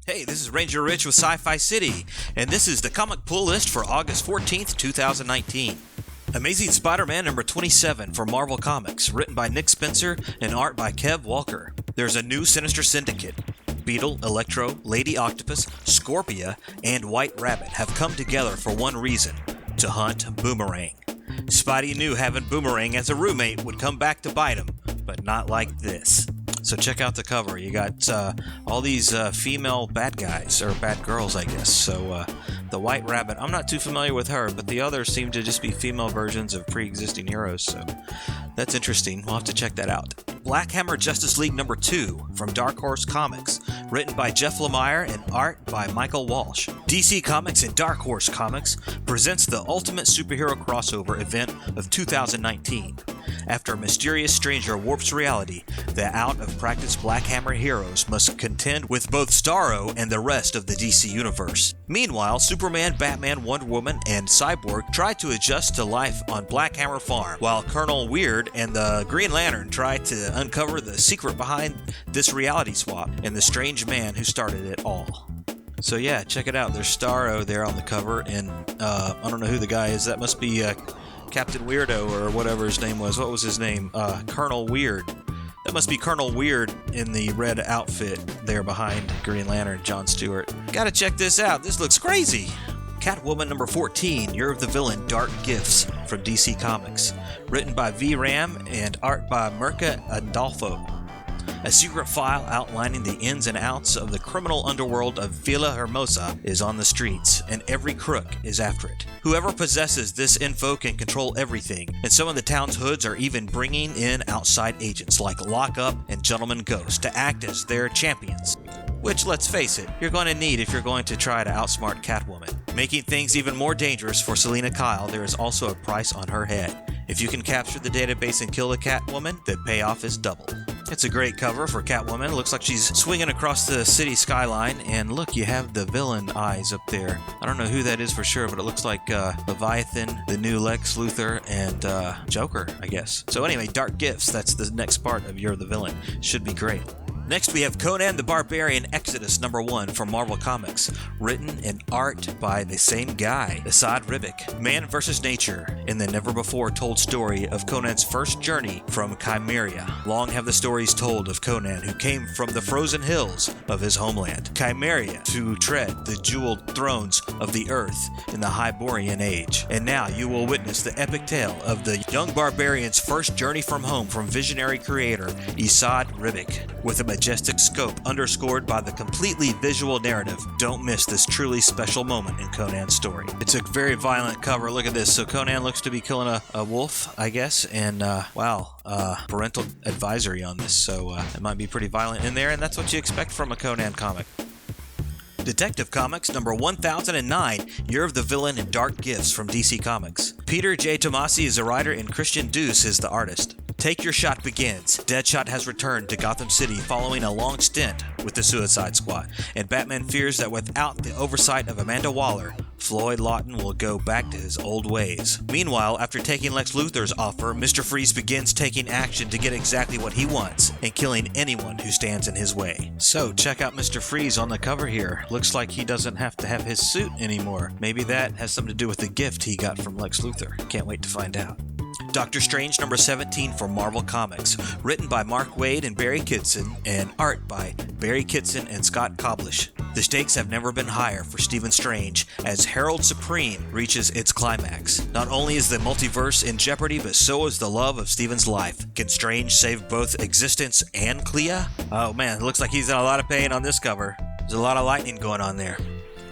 Hey, this is Ranger Rich with Sci-Fi City, and this is the comic pull list for August 14th, 2019. Amazing Spider-Man number 27 for Marvel Comics, written by Nick Spencer and art by Kev Walker. There's a new Sinister Syndicate. Beetle, Electro, Lady Octopus, Scorpia, and White Rabbit have come together for one reason: to hunt Boomerang. Spidey knew having Boomerang as a roommate would come back to bite him, but not like this. So check out the cover. You got all these female bad guys, or bad girls, I guess. So the White Rabbit, I'm not too familiar with her, but the others seem to just be female versions of pre-existing heroes, so that's interesting. We'll have to check that out. Black Hammer Justice League number 2 from Dark Horse Comics, written by Jeff Lemire and art by Michael Walsh. DC Comics and Dark Horse Comics presents the ultimate superhero crossover event of 2019. After a mysterious stranger warps reality, the out-of-practice Black Hammer heroes must contend with both Starro and the rest of the DC universe. Meanwhile, Superman, Batman, Wonder Woman, and Cyborg try to adjust to life on Black Hammer Farm, while Colonel Weird and the Green Lantern try to uncover the secret behind this reality swap and the strange man who started it all. So yeah, check it out. There's Starro there on the cover, and I don't know who the guy is. That must be Captain Weirdo or whatever his name was. What was his name? Colonel Weird. That must be Colonel Weird in the red outfit there behind Green Lantern, John Stewart. Gotta check this out. This looks crazy. Catwoman number 14, Year of the Villain, Dark Gifts from DC Comics. Written by V. Ram and art by Mirka Andolfo. A secret file outlining the ins and outs of the criminal underworld of Villa Hermosa is on the streets, and every crook is after it. Whoever possesses this info can control everything, and some of the town's hoods are even bringing in outside agents like Lockup and Gentleman Ghost to act as their champions. Which, let's face it, you're going to need if you're going to try to outsmart Catwoman. Making things even more dangerous for Selina Kyle, there is also a price on her head. If you can capture the database and kill the Catwoman, the payoff is double. It's a great cover for Catwoman. It looks like she's swinging across the city skyline, and look, you have the villain eyes up there. I don't know who that is for sure, but it looks like Leviathan, the new Lex Luthor, and Joker, I guess. So anyway, Dark Gifts, that's the next part of You're the Villain. Should be great. Next we have Conan the Barbarian Exodus number 1 from Marvel Comics, written and art by the same guy, Asad Ribic. Man vs. nature in the never-before-told story of Conan's first journey from Chimeria. Long have the stories told of Conan, who came from the frozen hills of his homeland, Chimeria, to tread the jeweled thrones of the earth in the Hyborian Age. And now you will witness the epic tale of the young barbarian's first journey from home from visionary creator Asad Ribic, with a majestic scope underscored by the completely visual narrative. Don't miss this truly special moment in Conan's story. It's a very violent cover. Look at this. So Conan looks to be killing a wolf, I guess, and parental advisory on this, so it might be pretty violent in there, and that's what you expect from a Conan comic. Detective Comics number 1009, Year of the Villain and Dark Gifts from DC Comics. Peter J. Tomasi is the writer and Christian Deuce is the artist. Take Your Shot begins. Deadshot has returned to Gotham City following a long stint with the Suicide Squad, and Batman fears that without the oversight of Amanda Waller, Floyd Lawton will go back to his old ways. Meanwhile, after taking Lex Luthor's offer, Mr. Freeze begins taking action to get exactly what he wants, and killing anyone who stands in his way. So, check out Mr. Freeze on the cover here. Looks like he doesn't have to have his suit anymore. Maybe that has something to do with the gift he got from Lex Luthor. Can't wait to find out. Doctor Strange number 17 for Marvel Comics, written by Mark Waid and Barry Kitson, and art by Barry Kitson and Scott Koblish. The stakes have never been higher for Stephen Strange as Herald Supreme reaches its climax. Not only is the multiverse in jeopardy, but so is the love of Stephen's life. Can Strange save both existence and Clea? Oh man, it looks like he's in a lot of pain on this cover. There's a lot of lightning going on there.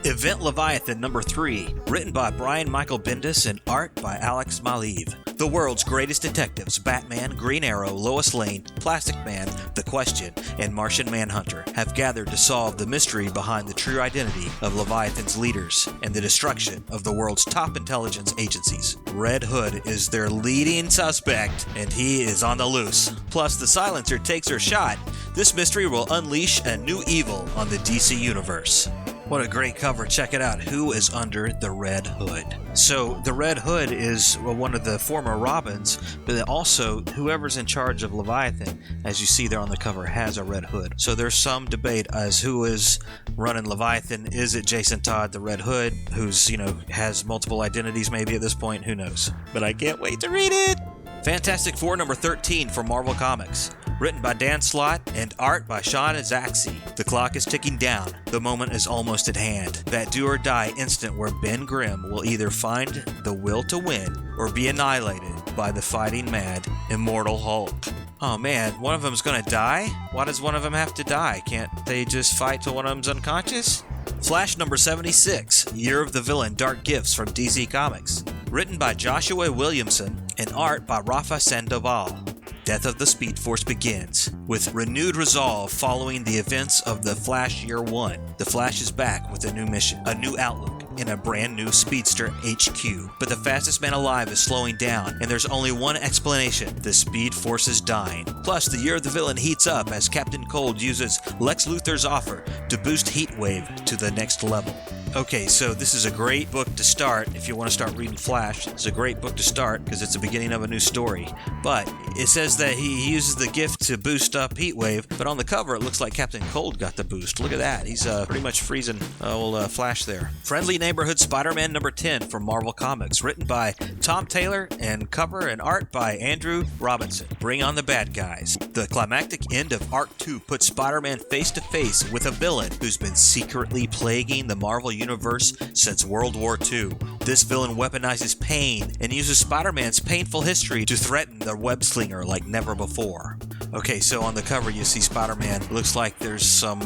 Event Leviathan number 3, written by Brian Michael Bendis and art by Alex Maleev. The world's greatest detectives, Batman, Green Arrow, Lois Lane, Plastic Man, The Question, and Martian Manhunter, have gathered to solve the mystery behind the true identity of Leviathan's leaders and the destruction of the world's top intelligence agencies. Red Hood is their leading suspect, and he is on the loose. Plus, the Silencer takes her shot. This mystery will unleash a new evil on the DC Universe. What a great cover. Check it out. Who is under the Red Hood? So the Red Hood is one of the former Robins, but also whoever's in charge of Leviathan, as you see there on the cover, has a Red Hood. So there's some debate as who is running Leviathan. Is it Jason Todd, the Red Hood, who's, has multiple identities maybe at this point? Who knows? But I can't wait to read it. Fantastic Four number 13 from Marvel Comics. Written by Dan Slott and art by Sean Izaakse. The clock is ticking down. The moment is almost at hand. That do-or-die instant where Ben Grimm will either find the will to win or be annihilated by the fighting mad Immortal Hulk. Oh man, one of them's gonna die? Why does one of them have to die? Can't they just fight till one of them's unconscious? Flash number 76, Year of the Villain, Dark Gifts from DC Comics. Written by Joshua Williamson and art by Rafa Sandoval. Death of the Speed Force begins. With renewed resolve following the events of the Flash Year 1, the Flash is back with a new mission, a new outlook, in a brand new Speedster HQ. But the fastest man alive is slowing down, and there's only one explanation: the Speed Force is dying. Plus, the Year of the Villain heats up as Captain Cold uses Lex Luthor's offer to boost Heatwave to the next level. Okay, so this is a great book to start if you want to start reading Flash. It's a great book to start because it's the beginning of a new story. But it says that he uses the gift to boost up Heatwave, but on the cover it looks like Captain Cold got the boost. Look at that. He's pretty much freezing old Flash there. Friendly Neighborhood Spider-Man number 10 from Marvel Comics. Written by Tom Taylor and cover and art by Andrew Robinson. Bring on the bad guys. The climactic end of Arc 2 puts Spider-Man face to face with a villain who's been secretly plaguing the Marvel Universe since World War II. This villain weaponizes pain and uses Spider-Man's painful history to threaten the web slinger like never before. Okay, so on the cover you see Spider-Man. Looks like there's some,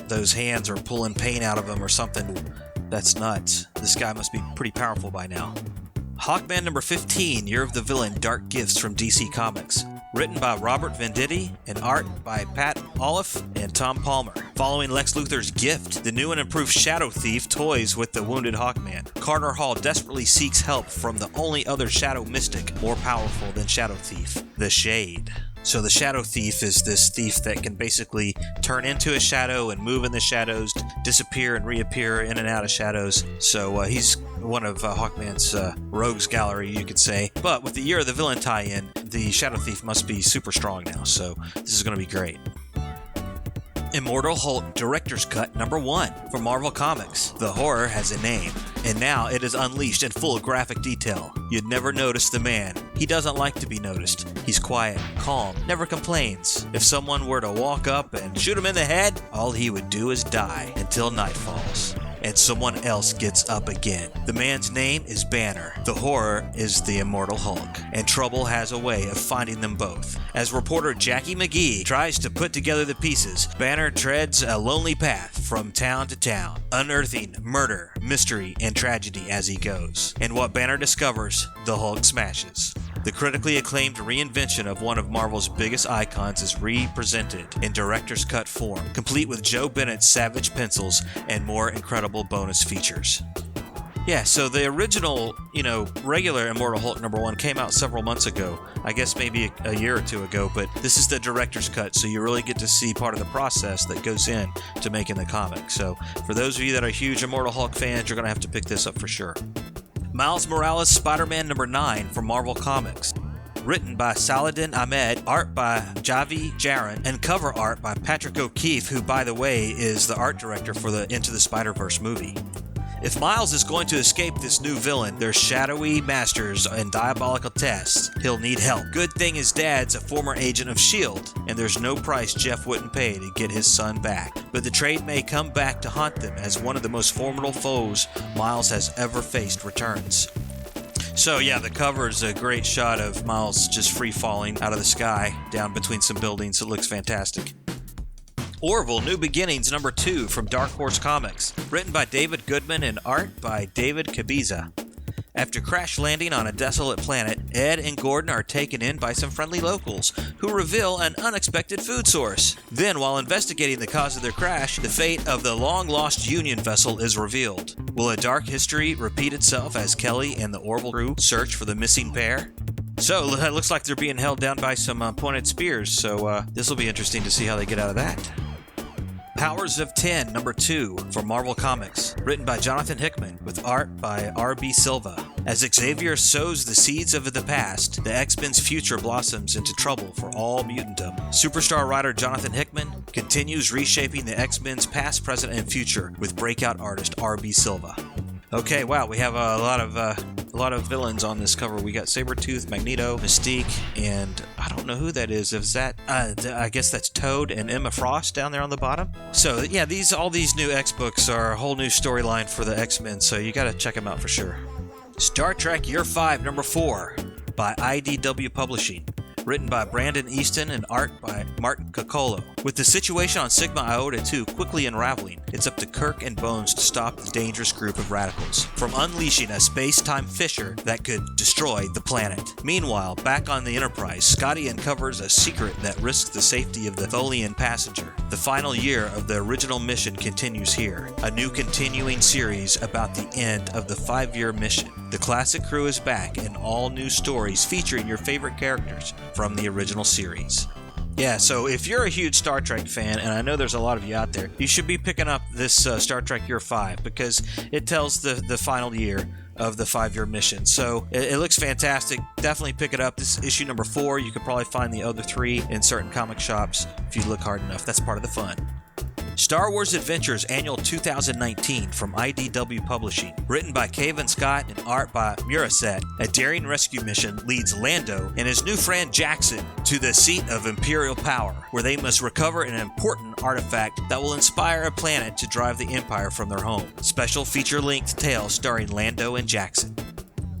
those hands are pulling pain out of him or something. That's nuts. This guy must be pretty powerful by now. Hawkman number 15, Year of the Villain, Dark Gifts from DC Comics. Written by Robert Venditti and art by Pat Olliffe and Tom Palmer. Following Lex Luthor's gift, the new and improved Shadow Thief toys with the wounded Hawkman. Carter Hall desperately seeks help from the only other Shadow Mystic more powerful than Shadow Thief, the Shade. So the Shadow Thief is this thief that can basically turn into a shadow and move in the shadows, disappear and reappear in and out of shadows. So he's one of Hawkman's rogues gallery, you could say. But with the Year of the Villain tie-in, the Shadow Thief must be super strong now, so this is going to be great. Immortal Hulk Director's Cut number 1 from Marvel Comics. The horror has a name, and now it is unleashed in full graphic detail. You'd never notice the man. He doesn't like to be noticed. He's quiet, calm, never complains. If someone were to walk up and shoot him in the head, all he would do is die until night falls and someone else gets up again. The man's name is Banner. The horror is the Immortal Hulk, and trouble has a way of finding them both. As reporter Jackie McGee tries to put together the pieces, Banner treads a lonely path from town to town, unearthing murder, mystery, and tragedy as he goes. And what Banner discovers, the Hulk smashes. The critically acclaimed reinvention of one of Marvel's biggest icons is re-presented in director's cut form, complete with Joe Bennett's savage pencils and more incredible bonus features. Yeah, so the original, regular Immortal Hulk number 1 came out several months ago. I guess maybe a year or two ago, but this is the director's cut, so you really get to see part of the process that goes in to making the comic. So for those of you that are huge Immortal Hulk fans, you're going to have to pick this up for sure. Miles Morales Spider-Man number 9 from Marvel Comics. Written by Saladin Ahmed, art by Javi Jaron, and cover art by Patrick O'Keefe, who, by the way, is the art director for the Into the Spider-Verse movie. If Miles is going to escape this new villain, their shadowy masters and diabolical tests, he'll need help. Good thing his dad's a former agent of S.H.I.E.L.D., and there's no price Jeff wouldn't pay to get his son back. But the trade may come back to haunt them as one of the most formidable foes Miles has ever faced returns. So yeah, the cover is a great shot of Miles just free falling out of the sky down between some buildings. It looks fantastic. Orville New Beginnings number 2 from Dark Horse Comics. Written by David Goodman and art by David Cabiza. After crash landing on a desolate planet, Ed and Gordon are taken in by some friendly locals, who reveal an unexpected food source. Then, while investigating the cause of their crash, the fate of the long-lost Union vessel is revealed. Will a dark history repeat itself as Kelly and the Orville crew search for the missing pair? So, it looks like they're being held down by some pointed spears, so this will be interesting to see how they get out of that. Powers of 10, number 2, from Marvel Comics, written by Jonathan Hickman, with art by R.B. Silva. As Xavier sows the seeds of the past, the X-Men's future blossoms into trouble for all mutantdom. Superstar writer Jonathan Hickman continues reshaping the X-Men's past, present, and future with breakout artist R.B. Silva. Okay, wow, we have a lot of villains on this cover. We got Sabretooth, Magneto, Mystique, and I don't know who that is. Is that I guess that's Toad and Emma Frost down there on the bottom. So yeah, all these new X books are a whole new storyline for the X-Men, so you gotta check them out for sure. Star Trek Year 5, number 4, by IDW Publishing. Written by Brandon Easton and art by Martin Coccolo. With the situation on Sigma Iota 2 quickly unraveling, it's up to Kirk and Bones to stop the dangerous group of radicals from unleashing a space-time fissure that could destroy the planet. Meanwhile, back on the Enterprise, Scotty uncovers a secret that risks the safety of the Tholian passenger. The final year of the original mission continues here, a new continuing series about the end of the 5-year mission. The classic crew is back and all new stories featuring your favorite characters from the original series. Yeah, so if you're a huge Star Trek fan, and I know there's a lot of you out there, you should be picking up this Star Trek Year 5 because it tells the final year of the 5-year mission. So it looks fantastic. Definitely pick it up. This is issue number 4. You could probably find the other 3 in certain comic shops if you look hard enough. That's part of the fun. Star Wars Adventures Annual 2019 from IDW Publishing. Written by Cavan Scott and art by Muraset, a daring rescue mission leads Lando and his new friend Jackson to the seat of Imperial power, where they must recover an important artifact that will inspire a planet to drive the Empire from their home. Special feature-length tale starring Lando and Jackson.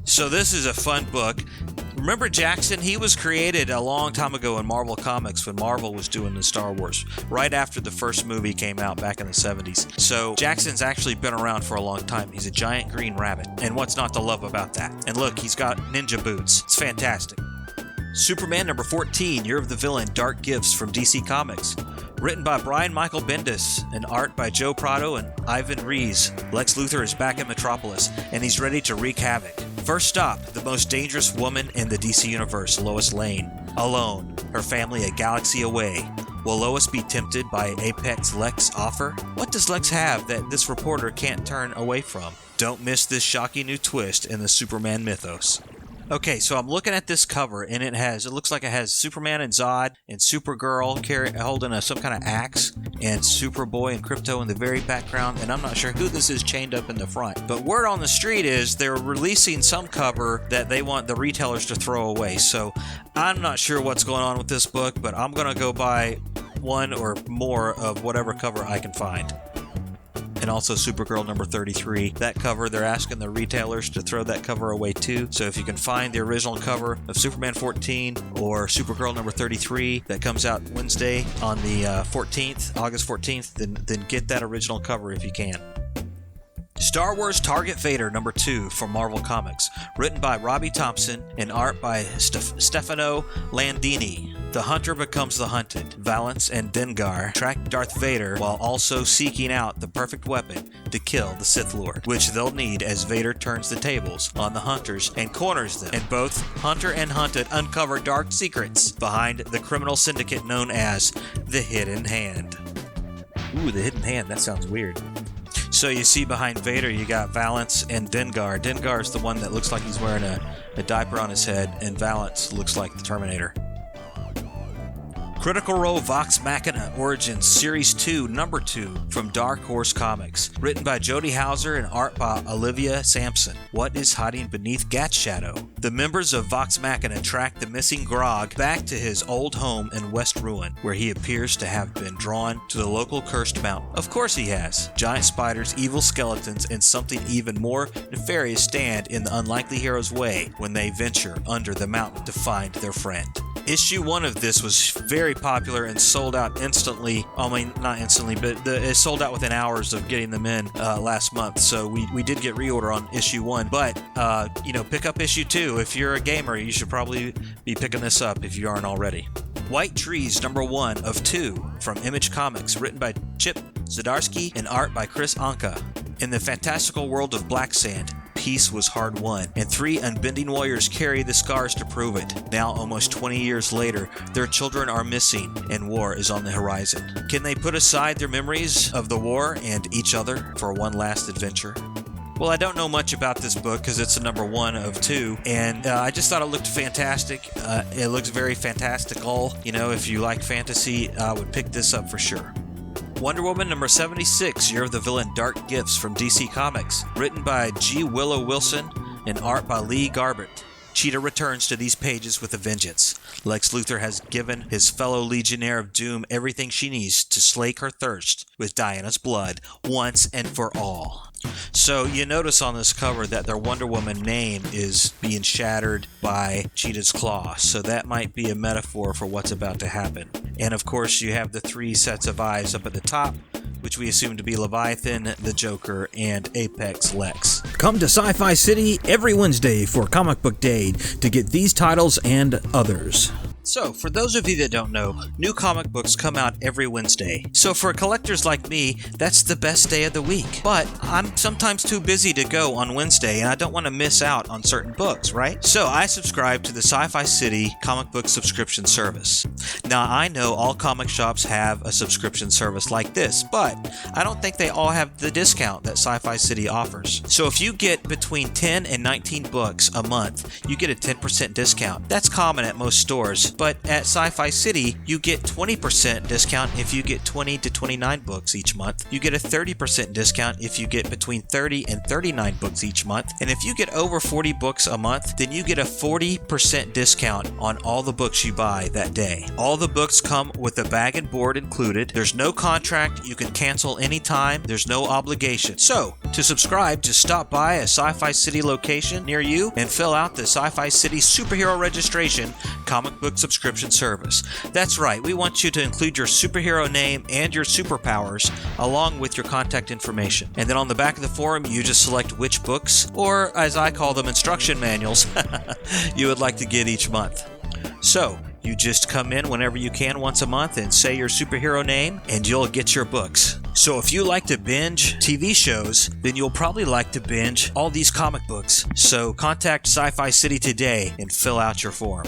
So this is a fun book. Remember Jackson? He was created a long time ago in Marvel Comics when Marvel was doing the Star Wars, right after the first movie came out back in the 70s. So Jackson's actually been around for a long time. He's a giant green rabbit. And what's not to love about that? And look, he's got ninja boots. It's fantastic. Superman number 14, Year of the Villain, Dark Gifts from DC Comics. Written by Brian Michael Bendis and art by Joe Prado and Ivan Reis. Lex Luthor is back in Metropolis and he's ready to wreak havoc. First stop, the most dangerous woman in the DC universe, Lois Lane. Alone, her family a galaxy away. Will Lois be tempted by Apex Lex's offer? What does Lex have that this reporter can't turn away from? Don't miss this shocking new twist in the Superman mythos. Okay, so I'm looking at this cover, and it looks like it has Superman and Zod and Supergirl holding some kind of axe, and Superboy and Krypto in the very background, and I'm not sure who this is chained up in the front. But word on the street is they're releasing some cover that they want the retailers to throw away, so I'm not sure what's going on with this book, but I'm going to go buy one or more of whatever cover I can find. And also Supergirl number 33. That cover, they're asking the retailers to throw that cover away too. So if you can find the original cover of Superman 14 or Supergirl number 33 that comes out Wednesday on the 14th, August 14th, then get that original cover if you can. Star Wars Target Vader number 2 from Marvel Comics. Written by Robbie Thompson and art by Stefano Landini. The hunter becomes the hunted. Valance and Dengar track Darth Vader while also seeking out the perfect weapon to kill the Sith Lord, which they'll need as Vader turns the tables on the hunters and corners them. And both hunter and hunted uncover dark secrets behind the criminal syndicate known as the Hidden Hand. Ooh, the Hidden Hand, that sounds weird. So you see behind Vader, you got Valance and Dengar. Dengar's the one that looks like he's wearing a diaper on his head, and Valance looks like the Terminator. Critical Role Vox Machina Origins Series 2, Number 2 from Dark Horse Comics. Written by Jody Hauser and art by Olivia Sampson. What is hiding beneath Gat's shadow? The members of Vox Machina track the missing Grog back to his old home in West Ruin, where he appears to have been drawn to the local cursed mountain. Of course he has. Giant spiders, evil skeletons, and something even more nefarious stand in the unlikely hero's way when they venture under the mountain to find their friend. Issue 1 of this was very popular and sold out instantly. I mean, not instantly, but it sold out within hours of getting them in last month. So we did get reorder on issue 1. But, pick up issue 2. If you're a gamer, you should probably be picking this up if you aren't already. White Trees, number 1 of 2 from Image Comics, written by Chip Zdarsky and art by Chris Anka. In the fantastical world of Black Sand, peace was hard won, and 3 unbending warriors carry the scars to prove it. Now, almost 20 years later, their children are missing, and war is on the horizon. Can they put aside their memories of the war and each other for one last adventure? Well, I don't know much about this book because it's a number 1 of 2, and I just thought it looked fantastic. It looks very fantastical. You know, if you like fantasy, I would pick this up for sure. Wonder Woman number 76, Year of the Villain Dark Gifts from DC Comics, written by G. Willow Wilson and art by Lee Garbett. Cheetah returns to these pages with a vengeance. Lex Luthor has given his fellow Legionnaire of Doom everything she needs to slake her thirst with Diana's blood once and for all. So you notice on this cover that their Wonder Woman name is being shattered by Cheetah's claw, so that might be a metaphor for what's about to happen. And of course you have the 3 sets of eyes up at the top, which we assume to be Leviathan, the Joker, and Apex Lex. Come to Sci-Fi City every Wednesday for Comic Book Day to get these titles and others. So, for those of you that don't know, new comic books come out every Wednesday. So for collectors like me, that's the best day of the week. But I'm sometimes too busy to go on Wednesday, and I don't want to miss out on certain books, right? So I subscribe to the Sci-Fi City comic book subscription service. Now, I know all comic shops have a subscription service like this, but I don't think they all have the discount that Sci-Fi City offers. So if you get between 10 and 19 books a month, you get a 10% discount. That's common at most stores. But at Sci-Fi City, you get 20% discount if you get 20 to 29 books each month. You get a 30% discount if you get between 30 and 39 books each month. And if you get over 40 books a month, then you get a 40% discount on all the books you buy that day. All the books come with a bag and board included. There's no contract. You can cancel anytime. There's no obligation. So, to subscribe, just stop by a Sci-Fi City location near you and fill out the Sci-Fi City Superhero Registration comic book subscription service. That's right, we want you to include your superhero name and your superpowers along with your contact information. And then on the back of the form, you just select which books, or as I call them, instruction manuals, you would like to get each month. So, you just come in whenever you can once a month and say your superhero name, and you'll get your books. So if you like to binge TV shows, then you'll probably like to binge all these comic books. So contact Sci-Fi City today and fill out your form.